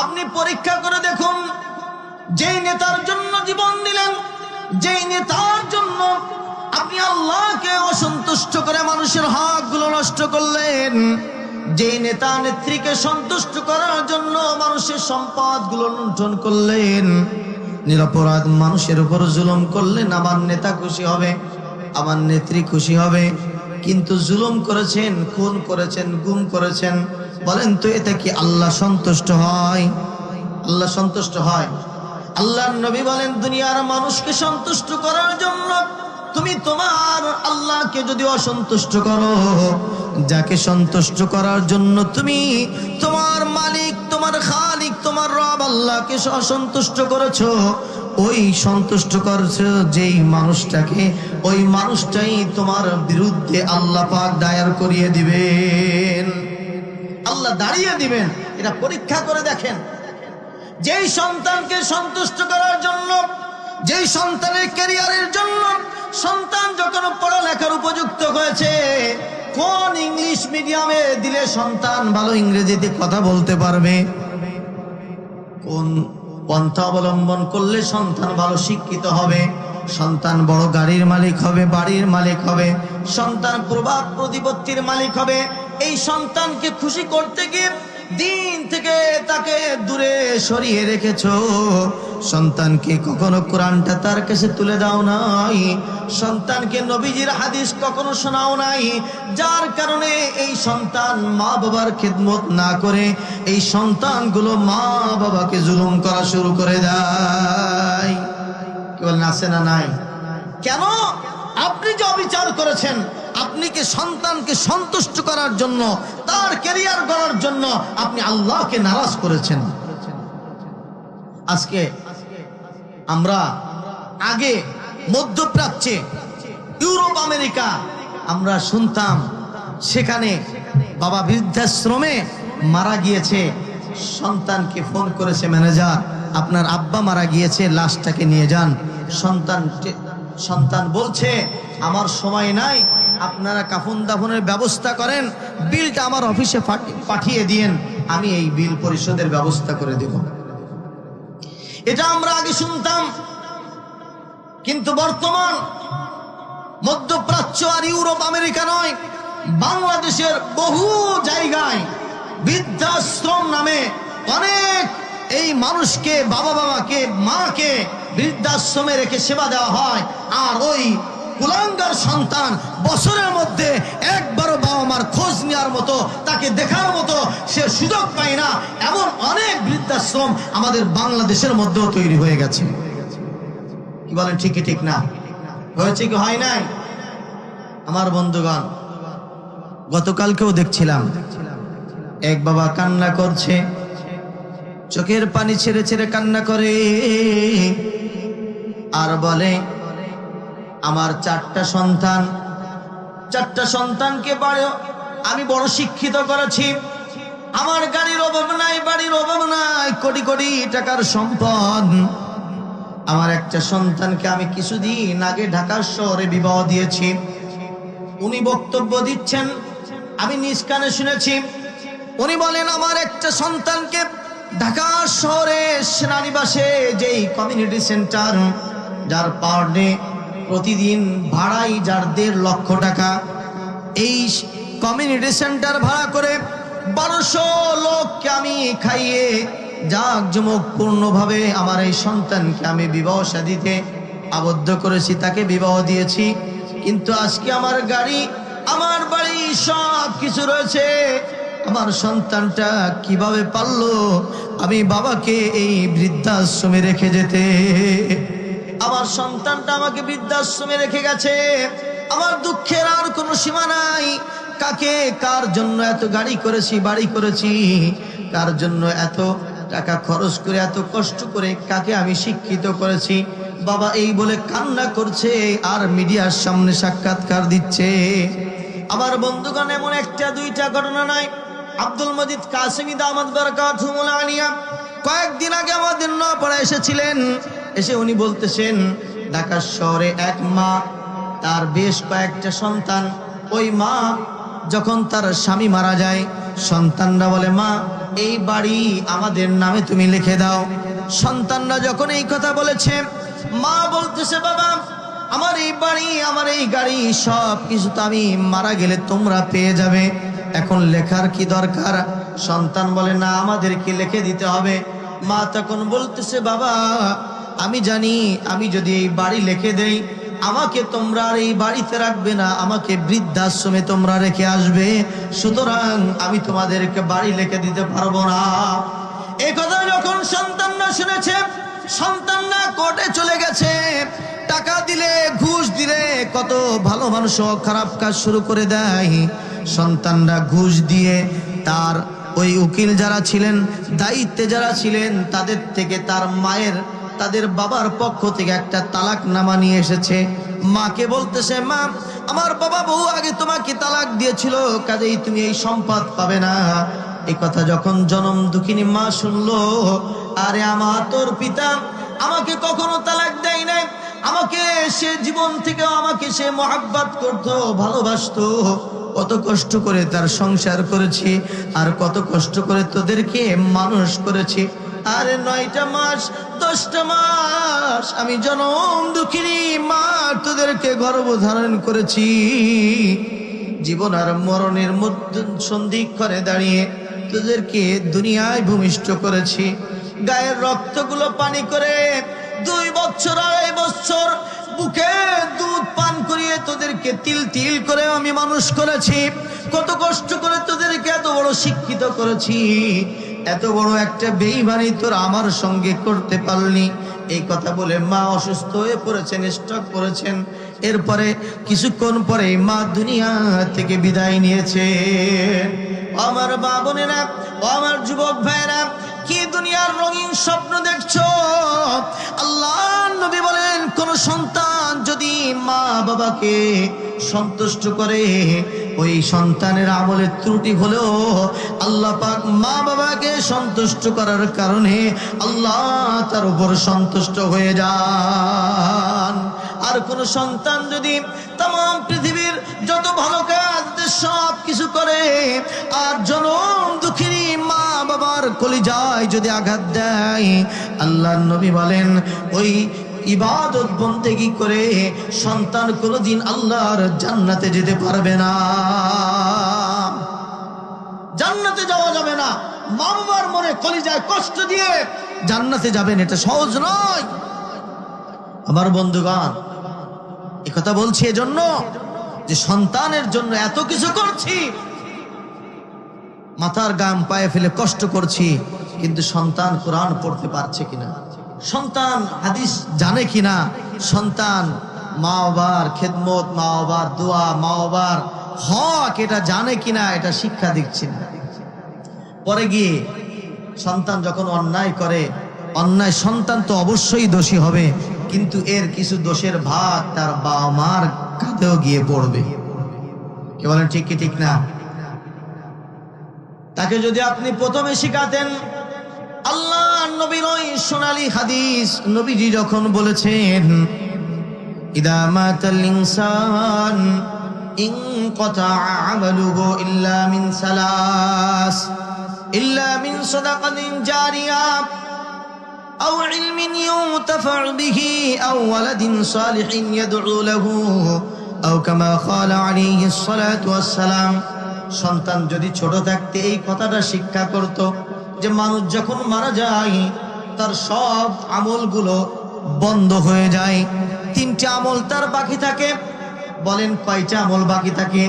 আপনি পরীক্ষা করে দেখুন, যেই নেতার জন্য জীবন দিলেন, যেই নেতার জন্য আপনি আল্লাহকে অসন্তুষ্ট করে মানুষের হকগুলো নষ্ট করলেন, যেই নেতা নেত্রীকে সন্তুষ্ট করার জন্য মানুষের সম্পদগুলো লুণ্ঠন করলেন, নিরপরাধ মানুষের উপর জুলুম করলেন, আমার নেতা খুশি হবে, আমার নেত্রী খুশি হবে। কিন্তু জুলুম করেছেন, খুন করেছেন, গুম করেছেন, বলেন তো এতে কি আল্লাহ সন্তুষ্ট হয়? আল্লাহ সন্তুষ্ট হয়? আল্লাহর নবী বলেন, দুনিয়ার মানুষকে সন্তুষ্ট করার জন্য তুমি তোমার আল্লাহকে যদি অসন্তুষ্ট করো, যাকে সন্তুষ্ট করার জন্য তুমি তোমার মালিক, তোমার খালিক, তোমার রব আল্লাহকে অসন্তুষ্ট করেছো, ওই সন্তুষ্ট করেছো যেই মানুষটাকে, ওই মানুষটাই তোমার বিরুদ্ধে আল্লাহ পাক দায়ের করিয়ে দিবেন, আল্লাহ দাঁড়িয়ে দিবেন। এটা পরীক্ষা করে দেখেন। যেই সন্তানকে সন্তুষ্ট করার জন্য, যেই সন্তানের ক্যারিয়ারের জন্য, সন্তান যখন পড়ালেখার উপযুক্ত হয়েছে, কোন ইংলিশ মিডিয়ামে দিলে সন্তান ভালো ইংরেজিতে কথা বলতে পারবে, কোন পন্থা অবলম্বন করলে সন্তান ভালো শিক্ষিত হবে, সন্তান বড় গাড়ির মালিক হবে, বাড়ির মালিক হবে, সন্তান প্রভাব প্রতিপত্তির মালিক হবে, এই সন্তানকে খুশি করতে গিয়ে দিন থেকে তাকে দূরে সরিয়ে রেখেছো। সন্তানকে কখনো কোরআনটা তার কাছে তুলে দাও নাই, সন্তানকে নবীজির হাদিস কখনো শোনাও নাই, যার কারণে এই সন্তান মা বাবার খিদমত না করে এই সন্তানগুলো মা বাবাকে জুলুম করা শুরু করে দেয়। কি বলেন, আছে না নাই? কেন? আপনি যে অবিচার করেছেন, আপনি কি সন্তানকে সন্তুষ্ট করার জন্য, তার ক্যারিয়ার গড়ার জন্য আপনি আল্লাহকে নারাজ করেছেন। আজকে আমরা আগে মধ্যপ্রাচ্যে, ইউরোপ, আমেরিকা আমরা শুনতাম, সেখানে বাবা বৃদ্ধাশ্রমে মারা গিয়েছে, সন্তানকে ফোন করেছে ম্যানেজার, আপনার আব্বা মারা গিয়েছে, লাশটাকে নিয়ে যান। সন্তান বলছে, আমার সময় নাই, আপনারা কাফন দাফনের ব্যবস্থা করেন, বিলটা আমার অফিসে পাঠিয়ে দিয়েন, আমি এই বিল পরিশোধের ব্যবস্থা করে দেব। এটা আমরা আগে শুনতাম, কিন্তু বর্তমান মধ্যপ্রাচ্য আর ইউরোপ, আমেরিকা নয়, বাংলাদেশের বহু জায়গায় বৃদ্ধাশ্রম নামে অনেক এই মানুষকে, বাবা মাকে, মাকে বৃদ্ধাশ্রমে রেখে সেবা দেওয়া হয়। আর ওই কুলাঙ্গার সন্তান বছরের মধ্যে একবারও বাবা মার খোঁজ নেওয়ার মতো, তাকে দেখার মতো সে সুযোগ পায় না। এমন অনেক বৃদ্ধাশ্রম আমাদের বাংলাদেশের মধ্যেও তৈরি হয়ে গেছে। কি বলেন, ঠিক ঠিক না? হয়েছে কি হয় নাই? আমার বন্ধুগণ, গতকালকেও দেখছিলাম এক বাবা কান্না করছে, চোখের পানি ছেড়ে ছেড়ে কান্না করে, আর বলে, আমার চারটা সন্তানকে আমি বড় শিক্ষিত করেছি, আমার গাড়ির অভাব নাই, বাড়ির অভাব নাই, কোটি কোটি টাকার সম্পদ, আমার একটা সন্তানকে আমি কিছুদিন আগে ঢাকা শহরে বিবাহ দিয়েছি। উনি বক্তব্য দিচ্ছেন, আমি নিজ কানে শুনেছি। উনি বলেন, আমার একটা সন্তানকে ঢাকা শহরে সেনানিবাসে যেই কমিউনিটি সেন্টার, যার পার ডে প্রতিদিন ভাড়াই যার 1.5 লক্ষ টাকা, এই কমিউনিটি সেন্টার ভাড়া করে 1200 লোককে আমি খাইয়ে জাঁকজমকপূর্ণভাবে আমার এই সন্তানকে আমি বিবাহ শাদীতে আবদ্ধ করেছি, তাকে বিবাহ দিয়েছি। কিন্তু আজকে আমার গাড়ি, আমার বাড়ি সব কিছু রয়েছে, আমার সন্তানটা কিভাবে পারলো আমি বাবাকে এই বৃদ্ধাশ্রমে রেখে যেতে? আমার সন্তানটা আমাকে বৃদ্ধাশ্রমে রেখে গেছে। আমার দুঃখের আর কোনো সীমা নাই। কাকে, কার জন্য এত গাড়ি করেছি, বাড়ি করেছি, কার জন্য এত টাকা খরচ করে, এত কষ্ট করে কাকে আমি শিক্ষিত করেছি? বাবা এই বলে কান্না করছে আর মিডিয়ার সামনে সাক্ষাৎকার দিচ্ছে। আমার বন্ধুগণ, এমন একটা দুইটা ঘটনা নাই। আব্দুল মজিদ কাসেমি দামাত বারাকাতুহু আলিয়া কয়েকদিন আগে আমাদের নপাড়া এসেছিলেন। এসে উনি বলতেছেন, ঢাকা শহরে এক মা, তার বেশ কয়েকটা সন্তান। ওই মা যখন তার স্বামী মারা যায়, সন্তানরা বলে, মা এই বাড়ি আমাদের নামে তুমি লিখে দাও। সন্তানরা যখন এই কথা বলেছে, মা বলতেছে, বাবা আমার এই বাড়ি, আমার এই গাড়ি সব কিছু তো আমি মারা গেলে তোমরা পেয়ে যাবে, এখন লেখার কি দরকার? সন্তান বলে, না আমাদেরকে লিখে দিতে হবে। মা তখন বলতেছে, বাবা আমি জানি আমি যদি এই বাড়ি লিখে দেই আমাকে তোমরা আর এই বাড়িতে রাখবে না, আমাকে বৃদ্ধাশ্রমে তোমরা রেখে আসবে, সুতরাং আমি তোমাদেরকে বাড়ি লিখে দিতে পারবো না। এই কথা যখন সন্তানরা শুনেছে, সন্তানরা কোর্টে চলে গেছে। টাকা দিলে, ঘুষ দিলে কত ভালো মানুষও খারাপ কাজ শুরু করে দেয়। সন্তানরা ঘুষ দিয়ে তার ওই উকিল যারা ছিলেন, দায়িত্বে যারা ছিলেন, তাদের থেকে তার মায়ের, তাদের বাবার পক্ষ থেকে একটা তালাকনামা নিয়ে এসেছে। মাকে বলতেছে, মা আমার বাবা বহু আগে তোমাকে তালাক দিয়েছিল, কাজেই তুমি এই সম্পদ পাবে না। এই কথা যখন জনম দুঃখিনী মা শুনলো, আরে আমার তোর পিতা আমাকে কখনো তালাক দেয় নাই, আমাকে সে জীবন থেকে আমাকে সে মহাব্বত করতো, ভালোবাসতো, কত কষ্ট করে তার সংসার করেছি, আর কত কষ্ট করে তোদেরকে মানুষ করেছি। আরে 9টা মাস 10টা মাস আমি জনম দুঃখিনী মা তোদেরকে গর্ভধারণ করেছি, জীবন আর মরণের মধ্যে সন্ধিক্ষণে দাঁড়িয়ে তোদেরকে দুনিয়ায় ভূমিষ্ঠ করেছি, গায়ের রক্তগুলো পানি করে 2 বছর 2.5 বছর বুকে দুধ পান করিয়ে তোদেরকে তিল তিল করে আমি মানুষ করেছি, কত কষ্ট করে তোদেরকে এত বড় শিক্ষিত করেছি, এত বড় একটা বেঈমানি তোর আমার সঙ্গে করতে পারলি। এই কথা বলে মা অসুস্থ হয়ে পড়েছেন, স্ট্রোক করেছেন। এরপরে কিছুক্ষণ পরে মা দুনিয়া থেকে বিদায় নিয়েছে। আমার মা বোনেরা, আমার যুবক ভাইরা, কি দুনিয়ার রঙিন স্বপ্ন দেখছো? আল্লাহ নবী বলেন, কোন সন্তান যদি মা বাবাকে সন্তুষ্ট করে, ওই সন্তানের আমলের ত্রুটি হলেও আল্লাহ পাক মা বাবাকে সন্তুষ্ট করার কারণে আল্লাহ তার উপর সন্তুষ্ট হয়ে যান। আর কোন সন্তান যদি তাম পৃথিবীর যত ভালো কাজ সব কিছু করে, আর জনম দুঃখিনী মা বাবার কলিজায় যদি আঘাত দেয়, আল্লাহর নবী বলেন ওই ইবাদত বন্দেগী করে সন্তান কোনোদিন আল্লাহর জান্নাতে যেতে পারবে না, জান্নাতে যাওয়া যাবে না। মা বাবার মনে কলিজায় কষ্ট দিয়ে জান্নাতে যাবেন, এটা সহজ নয়। আমার বন্ধুগণ, কথা বলছি এজন্য যে সন্তানের জন্য এত কিছু করছি, মাথার গাম পায়ে ফেলে কষ্ট করছি, কিন্তু সন্তান কোরআন পড়তে পারছে কিনা, সন্তান হাদিস জানে কিনা, সন্তান মা বাবার খেদমত, মা বাবার দোয়া, মা বাবার হক এটা জানে কিনা, এটা শিক্ষা দিচ্ছি না। পরে গিয়ে সন্তান যখন অন্যায় করে, অন্যায় সন্তান তো অবশ্যই দোষী হবে, কিন্তু এর কিছু দোষের ভাগ তার বাবা মার কাঁধেও গিয়ে পড়বে। কে বলেন ঠিক কি ঠিক না? তাকে যদি আপনি প্রথমে শিখাতেন, আল্লাহ নবীর ওই সোনালী হাদিস, নবীজি যখন বলেছেন ইদা মাতাল ইনসান ইনকাতা আমালুহু ইল্লা মিন সালাস, ইল্লা মিন সাদাকাতিন জারিয়া أو علم ينتفع به أو ولد صالح يدعو له أو كما قال عليه الصلاة والسلام। সন্তান যদি ছোট থাকতে এই কথাটা শিক্ষা করত যে মানুষ যখন মারা যায় তার সব আমলগুলো বন্ধ হয়ে যায়, 3টা আমল তার বাকি থাকে। বলেন কয়টা আমল বাকি থাকে?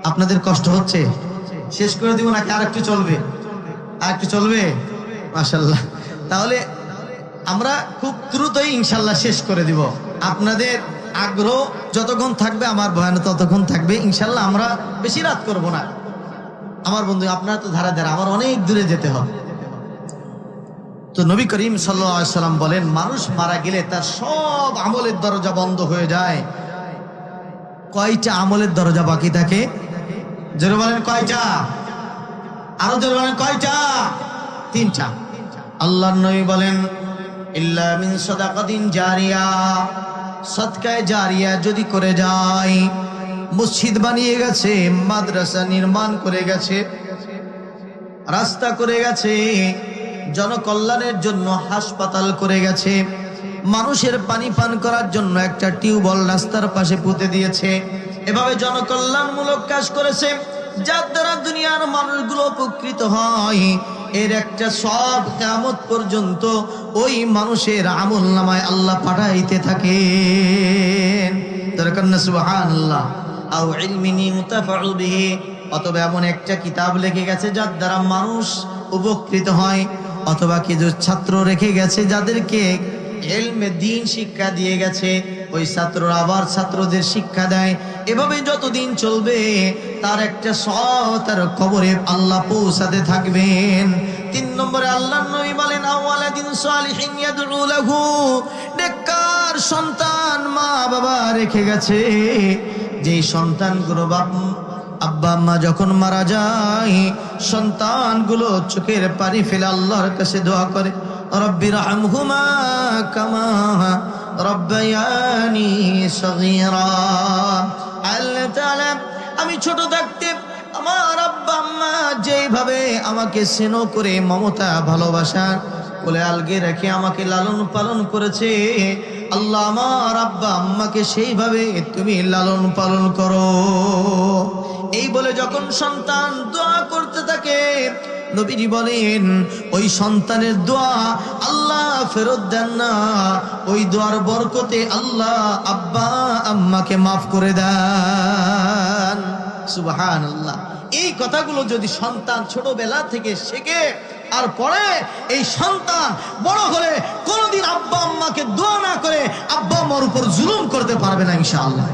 আপনাদের কষ্ট হচ্ছে? শেষ করে দিব নাকি আরেকটু চলবে? আরেকটু চলবে? মাশাআল্লাহ। তাহলে আমরা খুব দ্রুতই ইনশাল্লাহ শেষ করে দিব। আপনাদের আগ্রহ যতক্ষণ থাকবে আমার বয়ান ততক্ষণ থাকবে ইনশাল্লাহ। আমরা বেশি রাত করব না। আমার বন্ধু, আপনারা তো ধারা ধারা, আমার অনেক দূরে যেতে হবে। তো নবী করিম সাল্লাল্লাহু আলাইহি সাল্লাম বলেন, মানুষ মারা গেলে তার সব আমলের দরজা বন্ধ হয়ে যায়। কয়টা আমলের দরজা বাকি থাকে? জোরে বলেন কয়টা? আরো জোরে বলেন কয়টা? 3টা। আল্লাহর নবী বলেন ইল্লা মিন সাদাকাতিন জারিয়া, সদকায়ে জারিয়া যদি করে যায়, মসজিদ বানিয়ে গেছে, মাদ্রাসা নির্মাণ করে গেছে, রাস্তা করে গেছে, জনকল্যাণের জন্য হাসপাতাল করে গেছে, মানুষের পানি পান করার জন্য একটা টিউবওয়েল রাস্তার পাশে পুঁতে দিয়েছে। এভাবে জনকল্যাণমূলক কাজ করেছে, যার দ্বারা দুনিয়ার মানুষগুলো উপকৃত হয়। এর একটা সব কিয়ামত পর্যন্ত ওই মানুষের আমলনামায় আল্লাহ পাঠাইতে থাকেন। দরকার না সুবহানাল্লাহ। আও ইলমিন ইউতাফাউ বিহি, অথবা এমন একটা কিতাব লিখে গেছে যার দ্বারা মানুষ উপকৃত হয়, অথবা কিছু ছাত্র রেখে গেছে যাদেরকে ইলমে দ্বীন শিক্ষা দিয়ে গেছে, ওই ছাত্ররা আবার ছাত্রদের শিক্ষা দেয়। এভাবে যতদিন চলবে তার একটা সব তার কবরে আল্লাহ পৌঁছাতে থাকবেন। 3 নম্বরে আল্লাহর নবী বলেন, আওয়ালাদিন সালিহিন ইয়াদউ লাহু, নেককার সন্তান মা বাবা রেখে গেছে, যেই সন্তানগুলো আব্বা আম্মা যখন মারা যায়, সন্তানগুলো চোখের পানি ফেলে আল্লাহর কাছে দোয়া করে, রব্বির রহমহুমা কামা রব্বায়ানি সগীরা। আল্লাহ তাআলা, আমি ছোট থাকতে আমার আব্বা আম্মা যেইভাবে আমাকে স্নেহ করে মমতা ভালোবাসা কোলে আলগে রেখে আমাকে লালন পালন করেছে, আল্লাহ আমার আব্বা আম্মাকে সেইভাবে তুমি লালন পালন করো। এই বলে যখন সন্তান দোয়া করতে থাকে, নবীজি বলেন ওই সন্তানের দোয়া আল্লাহ ফেরত দেন না, ওই দোয়ার বরকতে আল্লাহ আব্বা আম্মাকে মাফ করে দেন। সুবহানাল্লাহ। এই কথাগুলো যদি সন্তান ছোটবেলা থেকে শেখে আর পরে, এই সন্তান বড় হলে কোনোদিন আব্বা আম্মাকে দোয়া না করে আব্বা আম্মার উপর জুলুম করতে পারবে না ইনশাআল্লাহ।